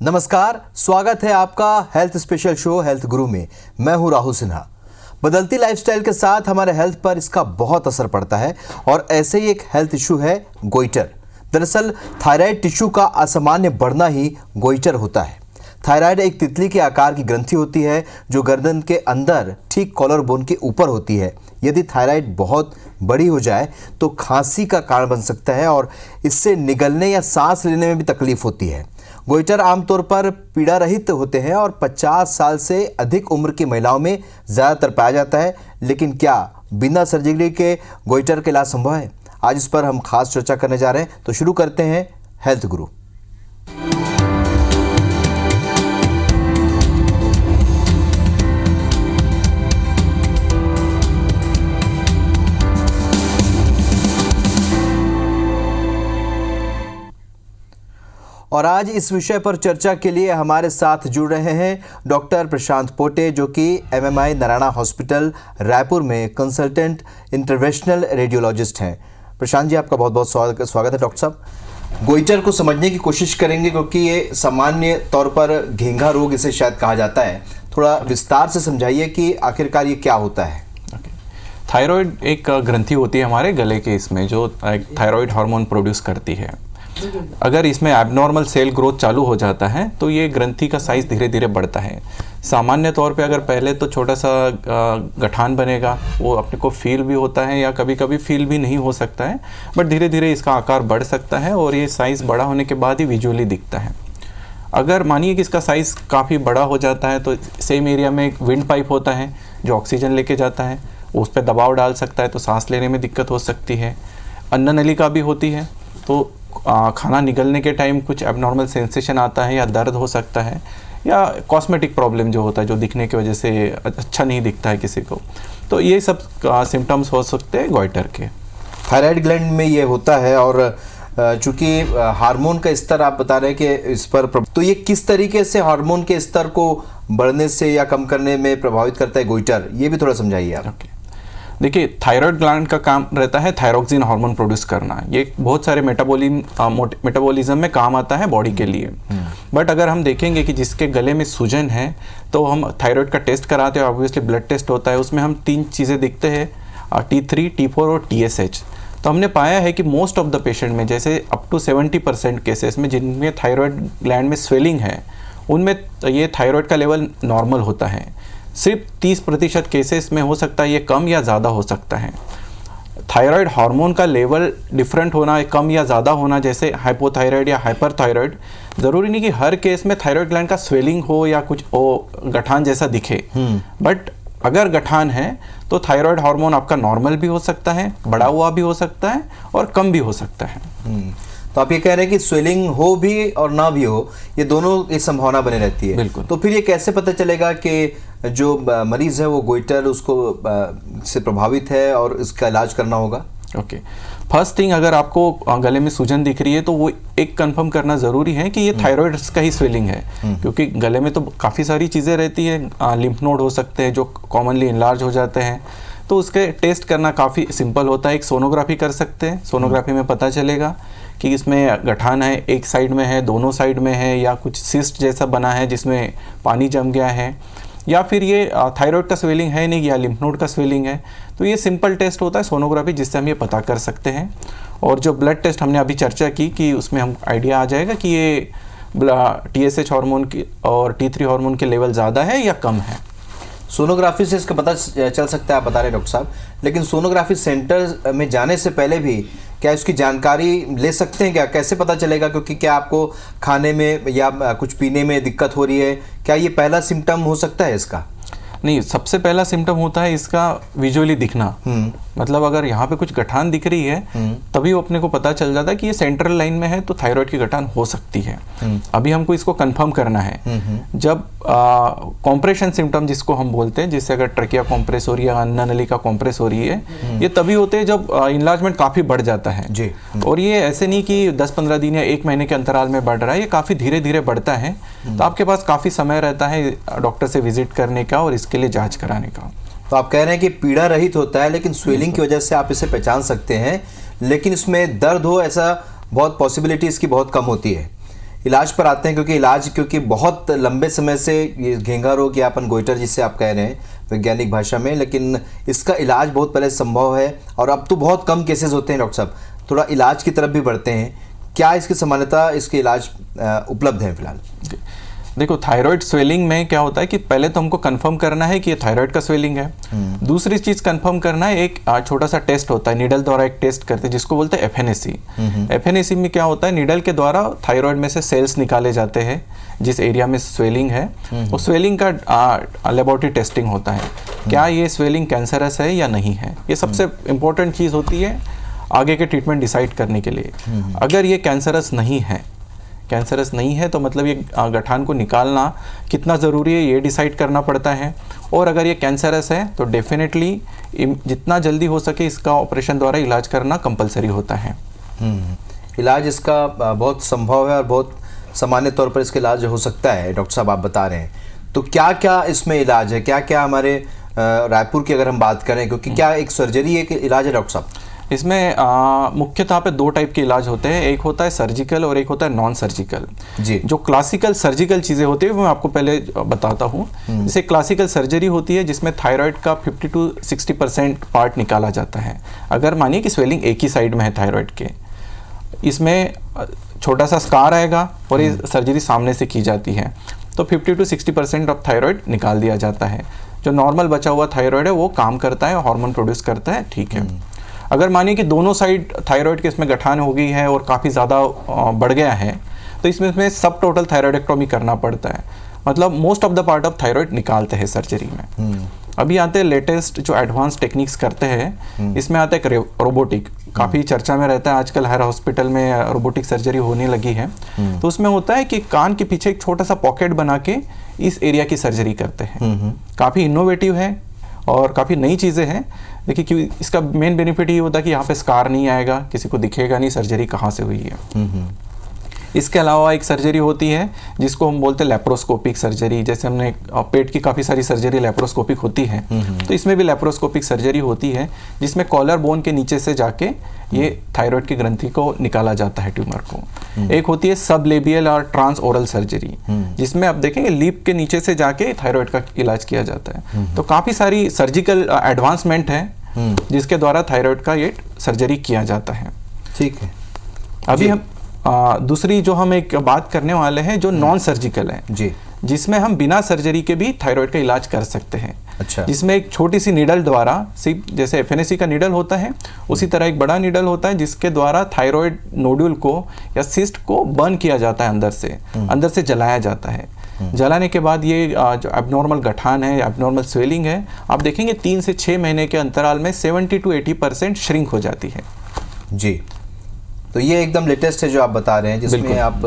नमस्कार, स्वागत है आपका हेल्थ स्पेशल शो हेल्थ गुरु में। मैं हूं राहुल सिन्हा। बदलती लाइफस्टाइल के साथ हमारे हेल्थ पर इसका बहुत असर पड़ता है और ऐसे ही एक हेल्थ इशू है गोइटर। दरअसल थायराइड टिश्यू का असामान्य बढ़ना ही गोइटर होता है। थायराइड एक तितली के आकार की ग्रंथि होती है जो गर्दन के अंदर ठीक कॉलर बोन के ऊपर होती है। यदि थायराइड बहुत बड़ी हो जाए तो खांसी का कारण बन सकता है और इससे निगलने या सांस लेने में भी तकलीफ होती है। गोइटर आमतौर पर पीड़ा रहित होते हैं और 50 साल से अधिक उम्र की महिलाओं में ज़्यादातर पाया जाता है। लेकिन क्या बिना सर्जरी के गोइटर का इलाज संभव है? आज इस पर हम खास चर्चा करने जा रहे हैं। तो शुरू करते हैं हेल्थ गुरु। और आज इस विषय पर चर्चा के लिए हमारे साथ जुड़ रहे हैं डॉक्टर प्रशांत पोटे, जो कि एमएमआई नारायण हॉस्पिटल रायपुर में कंसल्टेंट इंटरवेंशनल रेडियोलॉजिस्ट हैं। प्रशांत जी, आपका बहुत बहुत स्वागत है। डॉक्टर साहब, गोइटर को समझने की कोशिश करेंगे क्योंकि ये सामान्य तौर पर घेंघा रोग इसे शायद कहा जाता है। थोड़ा विस्तार से समझाइए कि आखिरकार ये क्या होता है। थायराइड एक ग्रंथि होती है हमारे गले के इसमें, जो थायराइड हार्मोन प्रोड्यूस करती है। अगर इसमें एबनॉर्मल सेल ग्रोथ चालू हो जाता है तो ये ग्रंथि का साइज़ धीरे धीरे बढ़ता है। सामान्य तौर पे अगर पहले तो छोटा सा गठान बनेगा, वो अपने को फील भी होता है या कभी कभी फील भी नहीं हो सकता है, बट धीरे धीरे इसका आकार बढ़ सकता है और ये साइज़ बड़ा होने के बाद ही विजुअली दिखता है। अगर मानिए कि इसका साइज़ काफ़ी बड़ा हो जाता है तो सेम एरिया में एक विंड पाइप होता है जो ऑक्सीजन लेके जाता है, उस पर दबाव डाल सकता है तो सांस लेने में दिक्कत हो सकती है। अन्न नलिका भी होती है तो खाना निगलने के टाइम कुछ एबनॉर्मल सेंसेशन आता है या दर्द हो सकता है, या कॉस्मेटिक प्रॉब्लम जो होता है जो दिखने की वजह से अच्छा नहीं दिखता है किसी को। तो ये सब सिम्टम्स हो सकते हैं गोइटर के। थायराइड ग्लैंड में ये होता है और चूंकि हार्मोन का स्तर आप बता रहे हैं कि इस पर तो ये किस तरीके से हार्मोन के स्तर को बढ़ने से या कम करने में प्रभावित करता है गोइटर, ये भी थोड़ा समझाइए आप। देखिए, थायराइड ग्लैंड का काम रहता है थायरोक्सिन हार्मोन प्रोड्यूस करना। ये बहुत सारे मेटाबॉलिज्म में काम आता है बॉडी के लिए। बट अगर हम देखेंगे कि जिसके गले में सूजन है तो हम थायराइड का टेस्ट कराते हैं, ऑब्वियसली ब्लड टेस्ट होता है, उसमें हम 3 चीज़ें दिखते हैं, T3, T4 और TSH। तो हमने पाया है कि मोस्ट ऑफ द पेशेंट में, जैसे अप टू 70% केसेस में जिनमें थायराइड ग्लैंड में स्वेलिंग है, उनमें ये थायराइड का लेवल नॉर्मल होता है। सिर्फ 30% केसेस में हो सकता है ये कम या ज़्यादा हो सकता है। थायराइड हार्मोन का लेवल डिफरेंट होना, कम या ज़्यादा होना, जैसे हाइपोथायराइड या हाइपरथायराइड, ज़रूरी नहीं कि हर केस में थायराइड ग्लैंड का स्वेलिंग हो या कुछ गठान जैसा दिखे। बट अगर गठान है तो थायराइड हार्मोन आपका नॉर्मल भी हो सकता है, बढ़ा हुआ भी हो सकता है और कम भी हो सकता है। तो आप ये कह रहे हैं कि स्वेलिंग हो भी और ना भी हो, ये दोनों की संभावना बनी रहती है। बिल्कुल। तो फिर ये कैसे पता चलेगा कि जो मरीज है वो गोइटर उसको से प्रभावित है और इसका इलाज करना होगा? ओके, फर्स्ट थिंग, अगर आपको गले में सूजन दिख रही है तो वो एक कंफर्म करना ज़रूरी है कि ये थायराइड का ही स्वेलिंग है, क्योंकि गले में तो काफ़ी सारी चीज़ें रहती है। लिम्फ नोड हो सकते हैं जो कॉमनली इनलार्ज हो जाते हैं, तो उसके टेस्ट करना काफ़ी सिंपल होता है। एक सोनोग्राफी कर सकते हैं, सोनोग्राफी में पता चलेगा कि इसमें गठान है, एक साइड में है, दोनों साइड में है, या कुछ सिस्ट जैसा बना है जिसमें पानी जम गया है, या फिर ये थायराइड का स्वेलिंग है नहीं या लिम्फ नोड का स्वेलिंग है। तो ये सिंपल टेस्ट होता है सोनोग्राफी, जिससे हम ये पता कर सकते हैं। और जो ब्लड टेस्ट हमने अभी चर्चा की कि उसमें हम आइडिया आ जाएगा कि ये TSH हार्मोन की और T3 हार्मोन के लेवल ज़्यादा है या कम है। सोनोग्राफी से इसका पता चल सकता है, आप बता रहे डॉक्टर साहब, लेकिन सोनोग्राफी सेंटर में जाने से पहले भी क्या इसकी जानकारी ले सकते हैं? क्या कैसे पता चलेगा? क्योंकि क्या आपको खाने में या कुछ पीने में दिक्कत हो रही है, क्या ये पहला सिम्टम हो सकता है इसका? नहीं, सबसे पहला सिम्टम होता है इसका विजुअली दिखना। मतलब अगर यहाँ पे कुछ गठान दिख रही है तभी वो अपने को पता चल जाता है कि ये सेंट्रल लाइन में है तो थायराइड की गठान हो सकती है। अभी हमको इसको कंफर्म करना है। जब कॉम्प्रेशन सिम्टम जिसको हम बोलते हैं, जिससे अगर ट्रकिया कॉम्प्रेस हो रही है, अन्न नलिका कॉम्प्रेस हो रही है, ये तभी होते हैं जब इनलार्जमेंट काफ़ी बढ़ जाता है जी। और ये ऐसे नहीं कि 10-15 दिन या 1 महीने के अंतराल में बढ़ रहा है, ये काफ़ी धीरे धीरे बढ़ता है। तो आपके पास काफ़ी समय रहता है डॉक्टर से विजिट करने का और इसके लिए जांच कराने का। तो आप कह रहे हैं कि पीड़ा रहित होता है, लेकिन स्वेलिंग की वजह से आप इसे पहचान सकते हैं, लेकिन इसमें दर्द हो ऐसा बहुत पॉसिबिलिटी इसकी बहुत कम होती है। इलाज पर आते हैं, क्योंकि बहुत लंबे समय से ये घेंघा रोग या अपन गोइटर जिसे आप कह रहे हैं वैज्ञानिक भाषा में, लेकिन इसका इलाज बहुत पहले संभव है और अब तो बहुत कम केसेस होते हैं। डॉक्टर साहब, थोड़ा इलाज की तरफ भी बढ़ते हैं, क्या इसकी सामान्यतः इसके इलाज उपलब्ध है फिलहाल? देखो, थायराइड स्वेलिंग में क्या होता है कि पहले तो हमको कंफर्म करना है कि ये थायराइड का स्वेलिंग है। दूसरी चीज कंफर्म करना है, एक छोटा सा टेस्ट होता है, नीडल द्वारा एक टेस्ट करते हैं जिसको बोलते हैं एफएनएसी। एफएनएसी में क्या होता है, नीडल के द्वारा थायराइड में से सेल्स निकाले जाते हैं जिस एरिया में स्वेलिंग है, उस स्वेलिंग का लेबोरेटरी टेस्टिंग होता है, क्या ये स्वेलिंग कैंसरस है या नहीं है। ये सबसे इंपॉर्टेंट चीज होती है आगे के ट्रीटमेंट डिसाइड करने के लिए। अगर ये कैंसरस नहीं है तो मतलब ये गठान को निकालना कितना ज़रूरी है ये डिसाइड करना पड़ता है। और अगर ये कैंसरस है तो डेफिनेटली जितना जल्दी हो सके इसका ऑपरेशन द्वारा इलाज करना कंपलसरी होता है। इलाज इसका बहुत संभव है और बहुत सामान्य तौर पर इसका इलाज हो सकता है। डॉक्टर साहब आप बता रहे हैं, तो क्या क्या इसमें इलाज है, क्या क्या हमारे रायपुर की अगर हम बात करें, क्योंकि क्या एक सर्जरी एक इलाज है डॉक्टर साहब? इसमें मुख्यतः पे दो टाइप के इलाज होते हैं, एक होता है सर्जिकल और एक होता है नॉन सर्जिकल। जी। जो क्लासिकल सर्जिकल चीज़ें होती है वो मैं आपको पहले बताता हूँ। जैसे क्लासिकल सर्जरी होती है जिसमें थायराइड का 50 to 60% पार्ट निकाला जाता है। अगर मानिए कि स्वेलिंग एक ही साइड में है थायराइड के, इसमें छोटा सा स्कार आएगा और ये सर्जरी सामने से की जाती है, तो 50 to 60% ऑफ थायराइड निकाल दिया जाता है। जो नॉर्मल बचा हुआ थायराइड है वो काम करता है, हार्मोन प्रोड्यूस करता है, ठीक है। अगर मानिए कि दोनों साइड थायराइड के इसमें गठान हो गई है और काफ़ी ज़्यादा बढ़ गया है, तो इसमें सब टोटल थायराइडेक्टोमी करना पड़ता है, मतलब most of the part of thyroid निकालते हैं सर्जरी में। अभी आते हैं लेटेस्ट जो एडवांस टेक्निक्स करते हैं, इसमें आता है एक रोबोटिक, काफ़ी चर्चा में रहता है आजकल, हर हॉस्पिटल में रोबोटिक सर्जरी होने लगी है। तो उसमें होता है कि कान के पीछे एक छोटा सा पॉकेट बना के इस एरिया की सर्जरी करते हैं। काफ़ी इनोवेटिव है और काफ़ी नई चीज़ें हैं। देखिए कि इसका मेन बेनिफिट ये होता है कि यहाँ पे स्कार नहीं आएगा, किसी को दिखेगा नहीं सर्जरी कहाँ से हुई है। इसके अलावा एक सर्जरी होती है जिसको हम बोलते हैं लेप्रोस्कोपिक सर्जरी। जैसे हमने पेट की काफ़ी सारी सर्जरी लेप्रोस्कोपिक होती है, तो इसमें भी लेप्रोस्कोपिक सर्जरी होती है जिसमें कॉलर बोन के नीचे से जाके ये थायराइड की ग्रंथि को निकाला जाता है, ट्यूमर को। एक होती है सबलेबियल और ट्रांस ओरल सर्जरी, जिसमें आप देखेंगे लिप के नीचे से जाके थायराइड का इलाज किया जाता है। तो काफ़ी सारी सर्जिकल एडवांसमेंट है जिसके द्वारा थायराइड का ये सर्जरी किया जाता है। ठीक है। अभी हम दूसरी जो हम एक बात करने वाले हैं जो नॉन सर्जिकल है जी, जिसमें हम बिना सर्जरी के भी थायराइड का इलाज कर सकते हैं। अच्छा। जिसमें एक छोटी सी नीडल द्वारा, सिर्फ जैसे एफएनएसी का नीडल होता है उसी तरह एक बड़ा नीडल होता है जिसके द्वारा थायराइड नोड्यूल को या सिस्ट को बर्न किया जाता है, अंदर से जलाया जाता है। जलाने के बाद ये जो एबनॉर्मल गठान है, एबनॉर्मल स्वेलिंग है, आप देखेंगे 3 से 6 महीने के अंतराल में 70 to 80% श्रिंक हो जाती है। जी, तो ये एकदम लेटेस्ट है जो आप बता रहे हैं, जिसमें आप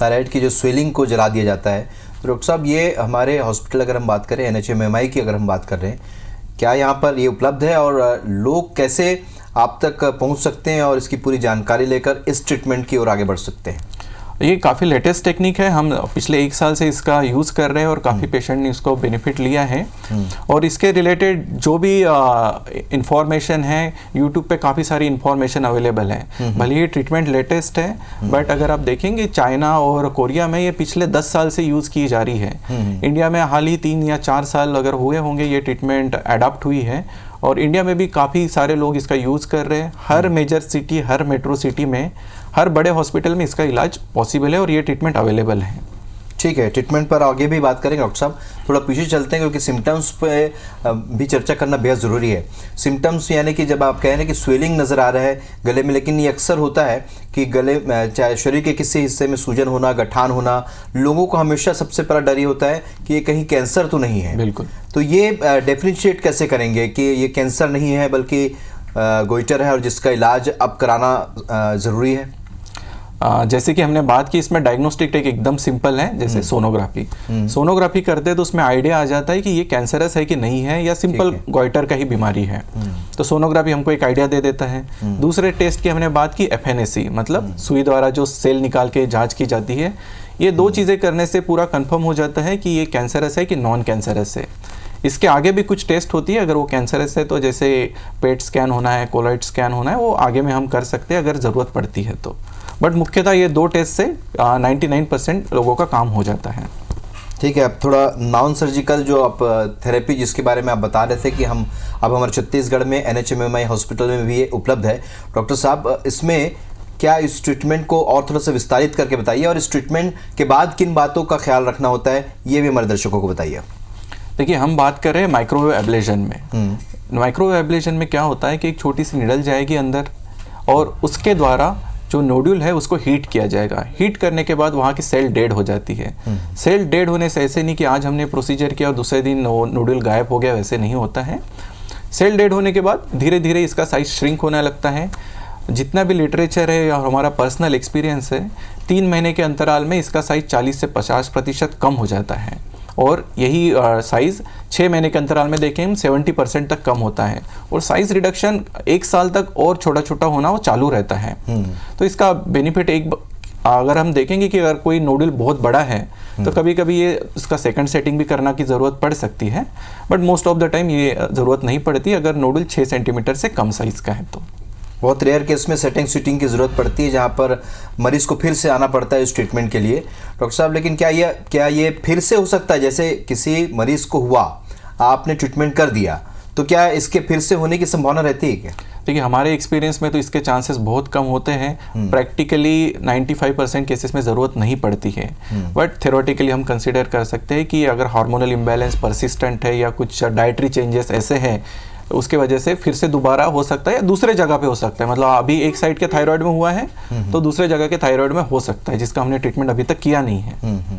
थायराइड की जो स्वेलिंग को जला दिया जाता है। तो डॉक्टर साहब, ये हमारे हॉस्पिटल अगर हम बात करें, NHMMI की अगर हम बात कर रहे हैं, क्या यहाँ पर ये उपलब्ध है और लोग कैसे आप तक पहुँच सकते हैं और इसकी पूरी जानकारी लेकर इस ट्रीटमेंट की ओर आगे बढ़ सकते हैं? ये काफ़ी लेटेस्ट टेक्निक है, हम पिछले 1 साल से इसका यूज़ कर रहे हैं और काफ़ी पेशेंट ने इसको बेनिफिट लिया है। और इसके रिलेटेड जो भी इंफॉर्मेशन है यूट्यूब पे काफ़ी सारी इंफॉर्मेशन अवेलेबल है। भले ही ट्रीटमेंट लेटेस्ट है, बट अगर आप देखेंगे चाइना और कोरिया में ये पिछले 10 साल से यूज़ की जा रही है। इंडिया में हाल ही 3 या 4 साल अगर हुए होंगे ये ट्रीटमेंट अडॉप्ट हुई है, और इंडिया में भी काफ़ी सारे लोग इसका यूज़ कर रहे हैं। हर मेजर सिटी, हर मेट्रो सिटी में, हर बड़े हॉस्पिटल में इसका इलाज पॉसिबल है और ये ट्रीटमेंट अवेलेबल है। ठीक है, ट्रीटमेंट पर आगे भी बात करेंगे डॉक्टर साहब। थोड़ा पीछे चलते हैं क्योंकि सिम्टम्स पे भी चर्चा करना बेहद ज़रूरी है। सिम्टम्स यानी कि जब आप कह रहे हैं कि स्वेलिंग नज़र आ रहा है गले में, लेकिन ये अक्सर होता है कि गले चाहे शरीर के किसी हिस्से में सूजन होना, गठान होना, लोगों को हमेशा सबसे पहला डर ये होता है कि ये कहीं कैंसर तो नहीं है। बिल्कुल। तो ये डिफरेंशिएट कैसे करेंगे कि ये कैंसर नहीं है बल्कि गोइटर है और जिसका इलाज अब कराना ज़रूरी है? जैसे कि हमने बात की, इसमें डायग्नोस्टिक टेक एकदम सिंपल है। जैसे सोनोग्राफी करते हैं तो उसमें आइडिया आ जाता है कि ये कैंसरस है कि नहीं है या सिंपल गोइटर का ही बीमारी है। तो सोनोग्राफी हमको एक आइडिया दे देता है। दूसरे टेस्ट की हमने बात की एफएनएसी, मतलब सुई द्वारा जो सेल निकाल के जांच की जाती है। ये 2 चीज़ें करने से पूरा कंफर्म हो जाता है कि ये कैंसरस है कि नॉन कैंसरस है। इसके आगे भी कुछ टेस्ट होती है, अगर वो कैंसरस है तो जैसे पेट स्कैन होना है, कोलॉइड स्कैन होना है, वो आगे में हम कर सकते हैं अगर ज़रूरत पड़ती है तो। बट मुख्यतः ये 2 टेस्ट से 99% लोगों का काम हो जाता है। ठीक है, अब थोड़ा नॉन सर्जिकल जो आप थेरेपी जिसके बारे में आप बता रहे थे कि हम अब हमारे छत्तीसगढ़ में NHMMI हॉस्पिटल में भी ये उपलब्ध है। डॉक्टर साहब, इसमें क्या इस ट्रीटमेंट को और थोड़ा सा विस्तारित करके बताइए, और इस ट्रीटमेंट के बाद किन बातों का ख्याल रखना होता है ये भी हमारे दर्शकों को बताइए। देखिए, हम बात कर रहे हैं माइक्रोवेव एब्लेशन में। माइक्रोवेव एब्लेशन में क्या होता है कि एक छोटी सी निडल जाएगी अंदर और उसके द्वारा जो नोड्यूल है उसको हीट किया जाएगा। हीट करने के बाद वहाँ की सेल डेड हो जाती है। सेल डेड होने से ऐसे नहीं कि आज हमने प्रोसीजर किया और दूसरे दिन नोड्यूल गायब हो गया, वैसे नहीं होता है। सेल डेड होने के बाद धीरे धीरे इसका साइज श्रिंक होने लगता है। जितना भी लिटरेचर है या हमारा पर्सनल एक्सपीरियंस है, 3 महीने के अंतराल में इसका साइज 40 से 50% कम हो जाता है, और यही साइज़ 6 महीने के अंतराल में देखें हम 70% तक कम होता है, और साइज़ रिडक्शन 1 साल तक और छोटा छोटा होना वो चालू रहता है। तो इसका बेनिफिट अगर हम देखेंगे कि अगर कोई नोडल बहुत बड़ा है तो कभी कभी ये इसका सेकंड सेटिंग भी करना की ज़रूरत पड़ सकती है, but most of the time ये ज़रूरत नहीं पड़ती अगर नोडल 6 सेंटीमीटर से कम साइज़ का है। तो बहुत रेयर केस में सेटिंग सीटिंग की ज़रूरत पड़ती है जहाँ पर मरीज को फिर से आना पड़ता है इस ट्रीटमेंट के लिए। डॉक्टर साहब, लेकिन क्या ये फिर से हो सकता है? जैसे किसी मरीज को हुआ, आपने ट्रीटमेंट कर दिया, तो क्या इसके फिर से होने की संभावना रहती है क्या? देखिए, हमारे एक्सपीरियंस में तो इसके चांसेस बहुत कम होते हैं। प्रैक्टिकली 95% केसेस में ज़रूरत नहीं पड़ती है, बट थ्योरेटिकली हम कंसिडर कर सकते हैं कि अगर हार्मोनल इम्बैलेंस परसिस्टेंट है या कुछ डाइटरी चेंजेस ऐसे हैं, उसके वजह से फिर से दोबारा हो सकता है या दूसरे जगह पे हो सकता है। मतलब अभी एक साइड के थायराइड में हुआ है तो दूसरे जगह के थायराइड में हो सकता है, जिसका हमने ट्रीटमेंट अभी तक किया नहीं है।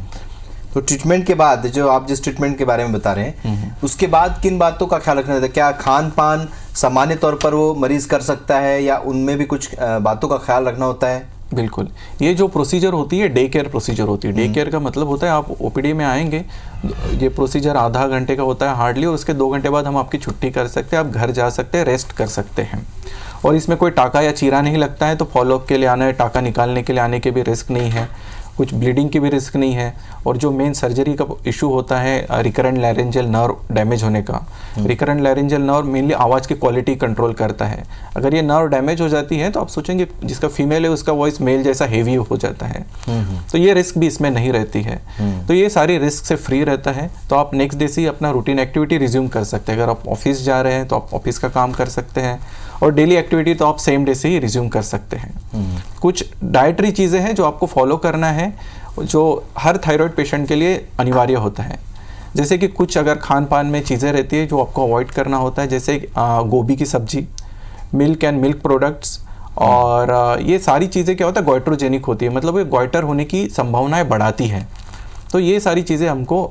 तो ट्रीटमेंट के बाद, जो आप जिस ट्रीटमेंट के बारे में बता रहे हैं, उसके बाद किन बातों का ख्याल रखना होता है? क्या खान पान सामान्य तौर पर वो मरीज कर सकता है या उनमें भी कुछ बातों का ख्याल रखना होता है? बिल्कुल, ये जो प्रोसीजर होती है डे केयर प्रोसीजर होती है। डे केयर का मतलब होता है आप ओपीडी में आएंगे, ये प्रोसीजर आधा घंटे का होता है हार्डली, और उसके 2 घंटे बाद हम आपकी छुट्टी कर सकते हैं, आप घर जा सकते हैं, रेस्ट कर सकते हैं। और इसमें कोई टाका या चीरा नहीं लगता है, तो फॉलोअप के लिए आना है, टाका निकालने के लिए आने के भी रिस्क नहीं है, कुछ ब्लीडिंग की भी रिस्क नहीं है। और जो मेन सर्जरी का इशू होता है रिकरेंट लैरिंजियल नर्व डैमेज होने का, रिकरेंट लैरिंजियल नर्व मेनली आवाज़ की क्वालिटी कंट्रोल करता है। अगर ये नर्व डैमेज हो जाती है तो आप सोचेंगे जिसका फीमेल है उसका वॉइस मेल जैसा हेवी हो जाता है, तो ये रिस्क भी इसमें नहीं रहती है। तो ये सारी रिस्क से फ्री रहता है, तो आप नेक्स्ट डे से ही अपना रूटीन एक्टिविटी रिज्यूम कर सकते हैं। अगर आप ऑफिस जा रहे हैं तो आप ऑफिस का काम कर सकते हैं, और डेली एक्टिविटी तो आप सेम डे से ही रिज्यूम कर सकते हैं। कुछ डाइटरी चीज़ें हैं जो आपको फॉलो करना है, जो हर थायराइड पेशेंट के लिए अनिवार्य होता है। जैसे कि कुछ अगर खान पान में चीज़ें रहती है जो आपको अवॉइड करना होता है, जैसे गोभी की सब्जी, मिल्क एंड मिल्क प्रोडक्ट्स, और ये सारी चीज़ें क्या होता है गॉइट्रोजेनिक होती है, मतलब ये गॉइटर होने की संभावनाएं बढ़ाती है। तो ये सारी चीज़ें हमको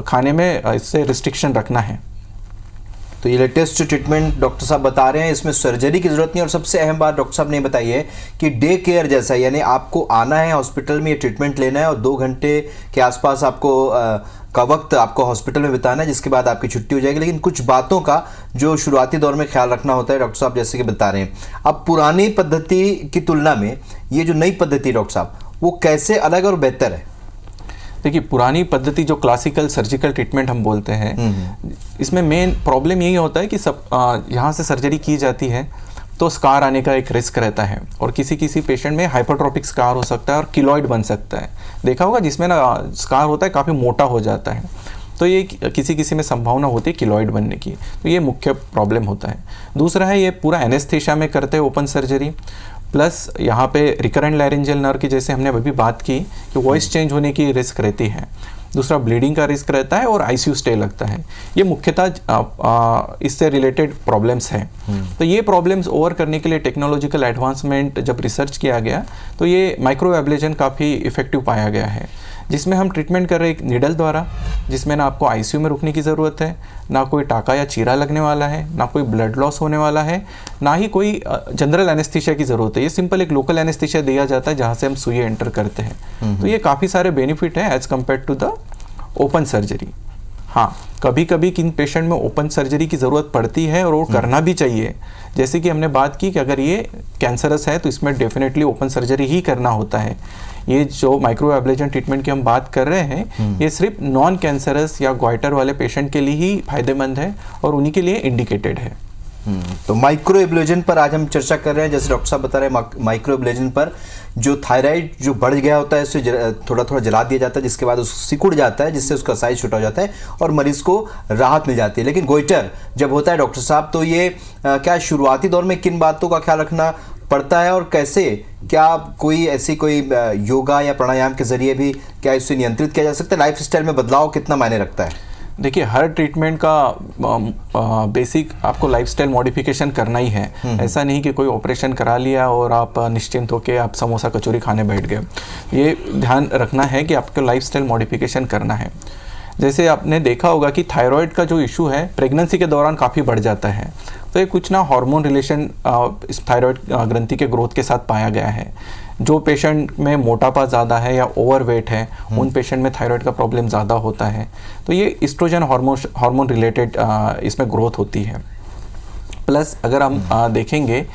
खाने में इससे रिस्ट्रिक्शन रखना है। तो ये लेटेस्ट ट्रीटमेंट डॉक्टर साहब बता रहे हैं, इसमें सर्जरी की ज़रूरत नहीं। और सबसे अहम बात डॉक्टर साहब ने बताई है कि डे केयर जैसा, यानी आपको आना है हॉस्पिटल में, ये ट्रीटमेंट लेना है और 2 घंटे के आसपास आपको का वक्त आपको हॉस्पिटल में बिताना है, जिसके बाद आपकी छुट्टी हो जाएगी। लेकिन कुछ बातों का जो शुरुआती दौर में ख्याल रखना होता है डॉक्टर साहब जैसे कि बता रहे हैं। अब पुरानी पद्धति की तुलना में ये जो नई पद्धति डॉक्टर साहब, वो कैसे अलग और बेहतर है? देखिए, पुरानी पद्धति जो क्लासिकल सर्जिकल ट्रीटमेंट हम बोलते हैं, इसमें मेन प्रॉब्लम यही होता है कि सब यहाँ से सर्जरी की जाती है तो स्कार आने का एक रिस्क रहता है, और किसी किसी पेशेंट में हाइपरट्रोपिक स्कार हो सकता है और किलॉइड बन सकता है। देखा होगा जिसमें ना स्कार होता है काफ़ी मोटा हो जाता है, तो ये किसी किसी में संभावना होती है किलॉइड बनने की, तो ये मुख्य प्रॉब्लम होता है। दूसरा है ये पूरा एनेस्थेशिया में करते हैं ओपन सर्जरी, प्लस यहाँ पे रिकरेंट लैरिंजियल नर्व की जैसे हमने अभी बात की कि वॉइस चेंज होने की रिस्क रहती है। दूसरा ब्लीडिंग का रिस्क रहता है और आईसीयू स्टे लगता है। ये मुख्यतः इससे रिलेटेड प्रॉब्लम्स हैं। तो ये प्रॉब्लम्स ओवर करने के लिए टेक्नोलॉजिकल एडवांसमेंट जब रिसर्च किया गया तो ये माइक्रो एब्लेशन काफ़ी इफेक्टिव पाया गया है, जिसमें हम ट्रीटमेंट कर रहे हैं एक निडल द्वारा, जिसमें ना आपको आईसीयू में रुकने की ज़रूरत है, ना कोई टाका या चीरा लगने वाला है, ना कोई ब्लड लॉस होने वाला है, ना ही कोई जनरल एनेस्थीसिया की ज़रूरत है। ये सिंपल एक लोकल एनेस्थीसिया दिया जाता है जहाँ से हम सुई एंटर करते हैं। तो ये काफ़ी सारे बेनिफिट है as compare to the open surgery. हाँ, कभी कभी किन पेशेंट में ओपन सर्जरी की ज़रूरत पड़ती है और वो करना भी चाहिए। जैसे कि हमने बात की कि अगर ये कैंसरस है तो इसमें डेफिनेटली ओपन सर्जरी ही करना होता है। ये जो माइक्रो एब्लेशन ट्रीटमेंट की हम बात कर रहे हैं, ये सिर्फ नॉन कैंसरस या गॉइटर वाले पेशेंट के लिए ही फायदेमंद है और उन्हीं के लिए इंडिकेटेड है। तो माइक्रो एब्लेजन पर आज हम चर्चा कर रहे हैं। जैसे डॉक्टर साहब बता रहे हैं, माइक्रो एब्लेजन पर जो थायराइड जो बढ़ गया होता है उसे थोड़ा थोड़ा जला दिया जाता है, जिसके बाद उसको सिकुड़ जाता है, जिससे उसका साइज छोटा हो जाता है और मरीज को राहत मिल जाती है। लेकिन गोइटर जब होता है डॉक्टर साहब, तो ये क्या शुरुआती दौर में किन बातों का ख्याल रखना पड़ता है और कैसे, क्या कोई ऐसी कोई योगा या प्राणायाम के जरिए भी क्या इससे नियंत्रित किया जा सकता है? लाइफ स्टाइल में बदलाव कितना मायने रखता है? देखिए, हर ट्रीटमेंट का बेसिक आपको लाइफस्टाइल मॉडिफिकेशन करना ही है। ऐसा नहीं कि कोई ऑपरेशन करा लिया और आप निश्चिंत होकर आप समोसा कचौरी खाने बैठ गए। ये ध्यान रखना है कि आपको लाइफस्टाइल मॉडिफिकेशन करना है। जैसे आपने देखा होगा कि थायराइड का जो इशू है प्रेगनेंसी के दौरान काफ़ी बढ़ जाता है। तो ये कुछ ना हार्मोन रिलेशन इस थायराइड ग्रंथि के ग्रोथ के साथ पाया गया है। जो पेशेंट में मोटापा ज़्यादा है या ओवरवेट है, उन पेशेंट में थायराइड का प्रॉब्लम ज़्यादा होता है। तो ये एस्ट्रोजन हार्मोन रिलेटेड इसमें ग्रोथ होती है। प्लस अगर हम देखेंगे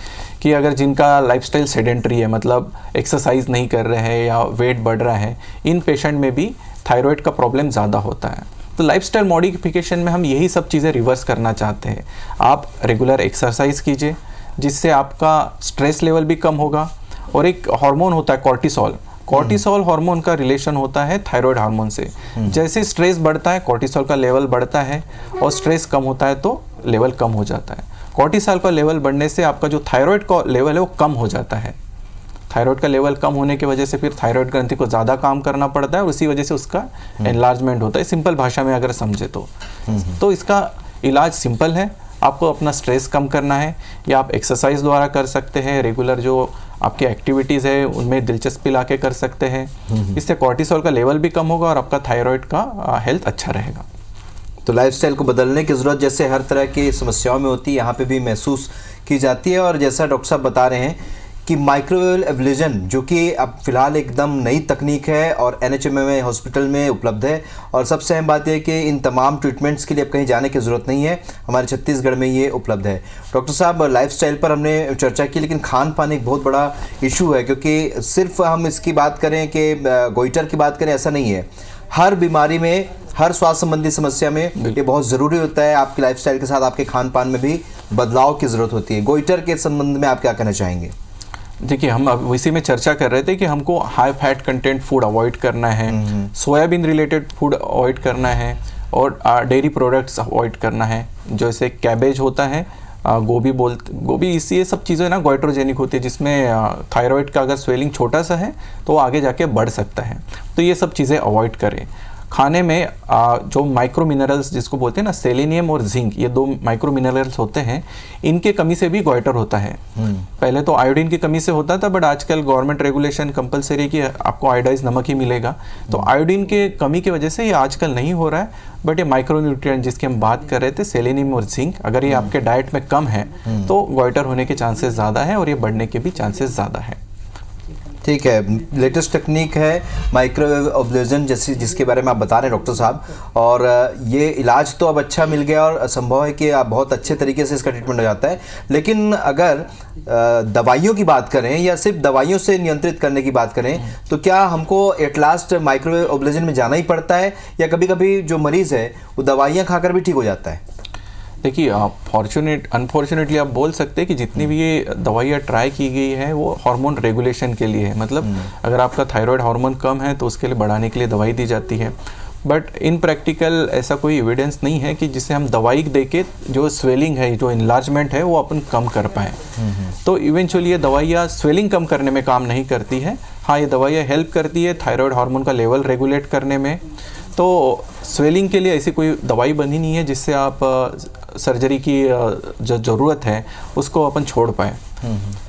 कि अगर जिनका लाइफस्टाइल सेडेंटरी है, मतलब एक्सरसाइज नहीं कर रहे हैं या वेट बढ़ रहा है, इन पेशेंट में भी थायराइड का प्रॉब्लम ज़्यादा होता है। तो लाइफस्टाइल मॉडिफिकेशन में हम यही सब चीज़ें रिवर्स करना चाहते हैं। आप रेगुलर एक्सरसाइज कीजिए, जिससे आपका स्ट्रेस लेवल भी कम होगा। और एक हार्मोन होता है कॉर्टिसोल हार्मोन का रिलेशन होता है थायराइड हार्मोन से। जैसे स्ट्रेस बढ़ता है, कॉर्टिसोल का लेवल बढ़ता है, और स्ट्रेस कम होता है तो लेवल कम हो जाता है। कॉर्टिसोल का लेवल बढ़ने से आपका जो थायराइड का लेवल है वो कम हो जाता है। थायराइड का लेवल कम होने की वजह से फिर थायराइड ग्रंथि को ज़्यादा काम करना पड़ता है और उसी वजह से उसका एनलार्जमेंट होता है। सिंपल भाषा में अगर समझे तो इसका इलाज सिंपल है। आपको अपना स्ट्रेस कम करना है, या आप एक्सरसाइज द्वारा कर सकते हैं। रेगुलर जो आपकी एक्टिविटीज़ है उनमें दिलचस्पी ला के कर सकते हैं। इससे कॉर्टिसोल का लेवल भी कम होगा और आपका थायराइड का हेल्थ अच्छा रहेगा। तो लाइफस्टाइल को बदलने की ज़रूरत जैसे हर तरह की समस्याओं में होती है, यहाँ पे भी महसूस की जाती है। और जैसा डॉक्टर साहब बता रहे हैं कि माइक्रोवेव एब्लेजन, जो कि अब फिलहाल एकदम नई तकनीक है और NHMA हॉस्पिटल में उपलब्ध है, और सबसे अहम बात यह है कि इन तमाम ट्रीटमेंट्स के लिए अब कहीं जाने की ज़रूरत नहीं है, हमारे छत्तीसगढ़ में ये उपलब्ध है। डॉक्टर साहब, लाइफस्टाइल पर हमने चर्चा की, लेकिन खान पान एक बहुत बड़ा इशू है, क्योंकि सिर्फ हम इसकी बात करें कि गोइटर की बात करें, ऐसा नहीं है। हर बीमारी में, हर स्वास्थ्य संबंधी समस्या में ये बहुत ज़रूरी होता है। आपकी लाइफस्टाइल के साथ आपके खान पान में भी बदलाव की ज़रूरत होती है। गोइटर के संबंध में आप क्या कहना चाहेंगे? देखिए, हम अब इसी में चर्चा कर रहे थे कि हमको high fat content food avoid करना है, सोयाबीन रिलेटेड फूड अवॉइड करना है, और डेयरी प्रोडक्ट्स अवॉइड करना है। जैसे कैबेज होता है, गोभी, इसी ये सब चीज़ें ना गोइट्रोजेनिक होती है, जिसमें थायराइड का अगर स्वेलिंग छोटा सा है तो आगे जाके बढ़ सकता है। तो ये सब चीज़ें अवॉइड करें। खाने में जो माइक्रो मिनरल्स जिसको बोलते हैं ना, सेलेनियम और जिंक, ये 2 माइक्रो मिनरल्स होते हैं, इनके कमी से भी गोइटर होता है। पहले तो आयोडीन की कमी से होता था, बट आजकल गवर्नमेंट रेगुलेशन कंपलसरी है कि आपको आयोडाइज नमक ही मिलेगा। तो आयोडीन के कमी की वजह से ये आजकल नहीं हो रहा है। बट ये माइक्रो न्यूट्रिएंट जिसकी हम बात कर रहे थे, सेलेनियम और जिंक, अगर ये आपके डाइट में कम है तो गोइटर होने के चांसेस ज़्यादा है और ये बढ़ने के भी चांसेस ज़्यादा है। ठीक है, लेटेस्ट टेक्निक है माइक्रोवेव एब्लेजन, जैसे जिसके बारे में आप बता रहे हैं डॉक्टर साहब, और ये इलाज तो अब अच्छा मिल गया और संभव है कि आप बहुत अच्छे तरीके से इसका ट्रीटमेंट हो जाता है। लेकिन अगर दवाइयों की बात करें या सिर्फ दवाइयों से नियंत्रित करने की बात करें, तो क्या हमको एट लास्ट माइक्रोवेव एब्लेजन में जाना ही पड़ता है, या कभी कभी जो मरीज़ है वो दवाइयाँ खाकर भी ठीक हो जाता है? देखिए, अनफॉर्चुनेटली आप बोल सकते हैं कि जितनी भी ये दवाइयाँ ट्राई की गई है वो हार्मोन रेगुलेशन के लिए है। मतलब अगर आपका थायराइड हार्मोन कम है तो उसके लिए बढ़ाने के लिए दवाई दी जाती है। बट इन प्रैक्टिकल ऐसा कोई एविडेंस नहीं है कि जिससे हम दवाई देके जो स्वेलिंग है, जो इनलार्जमेंट है, वो अपन कम कर पाएँ। तो इवेंचुअली ये दवाइयाँ स्वेलिंग कम करने में काम नहीं करती है। हाँ, ये दवाइयाँ हेल्प करती है थायराइड हार्मोन का लेवल रेगुलेट करने में। तो स्वेलिंग के लिए ऐसी कोई दवाई बनी नहीं है जिससे आप सर्जरी की जो ज़रूरत है उसको अपन छोड़ पाए।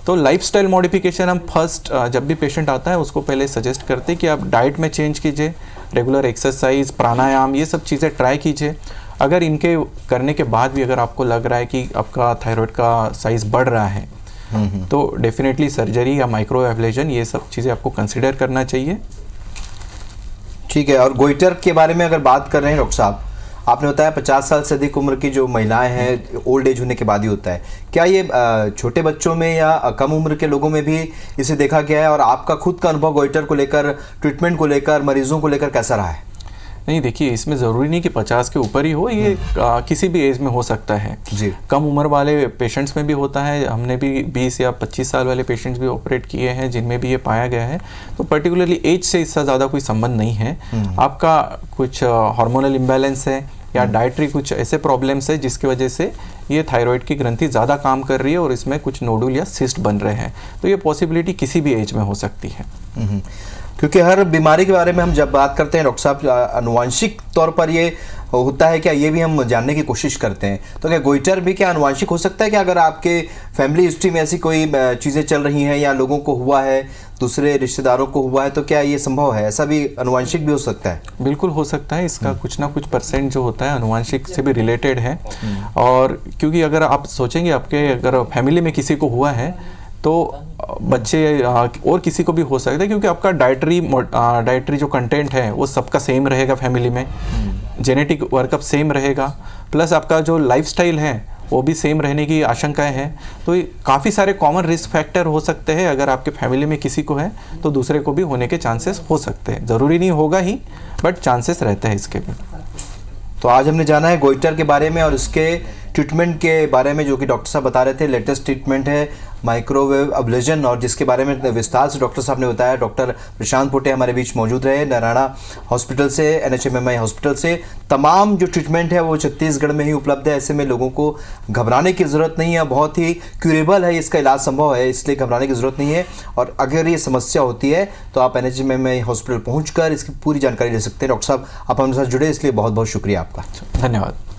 तो लाइफस्टाइल मॉडिफिकेशन हम फर्स्ट जब भी पेशेंट आता है उसको पहले सजेस्ट करते हैं कि आप डाइट में चेंज कीजिए, रेगुलर एक्सरसाइज, प्राणायाम, ये सब चीज़ें ट्राई कीजिए। अगर इनके करने के बाद भी अगर आपको लग रहा है कि आपका थायराइड का साइज़ बढ़ रहा है तो डेफिनेटली सर्जरी या माइक्रो एब्लेजन, ये सब चीज़ें आपको कंसिडर करना चाहिए। ठीक है, और गोइटर के बारे में अगर बात कर रहे हैं डॉक्टर साहब, आपने बताया 50 साल से अधिक उम्र की जो महिलाएं हैं, ओल्ड एज होने के बाद ही होता है। क्या ये छोटे बच्चों में या कम उम्र के लोगों में भी इसे देखा गया है? और आपका खुद का अनुभव गोइटर को लेकर, ट्रीटमेंट को लेकर, मरीजों को लेकर कैसा रहा है? नहीं, देखिए इसमें ज़रूरी नहीं कि 50 के ऊपर ही हो, ये किसी भी एज में हो सकता है जी। कम उम्र वाले पेशेंट्स में भी होता है। हमने भी 20 या 25 साल वाले पेशेंट्स भी ऑपरेट किए हैं जिनमें भी ये पाया गया है। तो पर्टिकुलरली एज से इससे ज़्यादा कोई संबंध नहीं है। आपका कुछ हार्मोनल इम्बैलेंस है या डाइटरी कुछ ऐसे प्रॉब्लम्स है जिसकी वजह से ये थायराइड की ग्रंथि ज़्यादा काम कर रही है और इसमें कुछ नोडुल या सिस्ट बन रहे हैं, तो ये पॉसिबिलिटी किसी भी एज में हो सकती है। क्योंकि हर बीमारी के बारे में हम जब बात करते हैं डॉक्टर साहब, आनुवंशिक तौर पर ये होता है क्या, ये भी हम जानने की कोशिश करते हैं। तो क्या गोइटर भी क्या आनुवंशिक हो सकता है कि अगर आपके फैमिली हिस्ट्री में ऐसी कोई चीज़ें चल रही हैं या लोगों को हुआ है, दूसरे रिश्तेदारों को हुआ है, तो क्या ये संभव है, ऐसा भी आनुवंशिक भी हो सकता है? बिल्कुल हो सकता है, इसका कुछ ना कुछ परसेंट जो होता है आनुवंशिक से भी रिलेटेड है। और क्योंकि अगर आप सोचेंगे आपके अगर फैमिली में किसी को हुआ है तो बच्चे और किसी को भी हो सकता है, क्योंकि आपका डाइटरी जो कंटेंट है वो सबका सेम रहेगा फैमिली में, जेनेटिक वर्कअप सेम रहेगा, प्लस आपका जो लाइफस्टाइल है वो भी सेम रहने की आशंकाएं हैं। तो काफ़ी सारे कॉमन रिस्क फैक्टर हो सकते हैं। अगर आपके फैमिली में किसी को है तो दूसरे को भी होने के चांसेस हो सकते हैं, ज़रूरी नहीं होगा ही, बट चांसेस रहते हैं इसके भी। तो आज हमने जाना है गोइटर के बारे में और इसके ट्रीटमेंट के बारे में, जो कि डॉक्टर साहब बता रहे थे। लेटेस्ट ट्रीटमेंट है माइक्रोवेव अब्लेशन, और जिसके बारे में विस्तार से डॉक्टर साहब ने बताया। डॉक्टर प्रशांत पोटे हमारे बीच मौजूद रहे नारायणा हॉस्पिटल से, NHMMI हॉस्पिटल से। तमाम जो ट्रीटमेंट है वो छत्तीसगढ़ में ही उपलब्ध है। ऐसे में लोगों को घबराने की ज़रूरत नहीं है, बहुत ही क्यूरेबल है, इसका इलाज संभव है, इसलिए घबराने की ज़रूरत नहीं है। और अगर ये समस्या होती है तो आप NHMMI हॉस्पिटल पहुँच इसकी पूरी जानकारी ले सकते हैं। डॉक्टर साहब, आप हमारे साथ जुड़े इसलिए बहुत बहुत शुक्रिया आपका। धन्यवाद।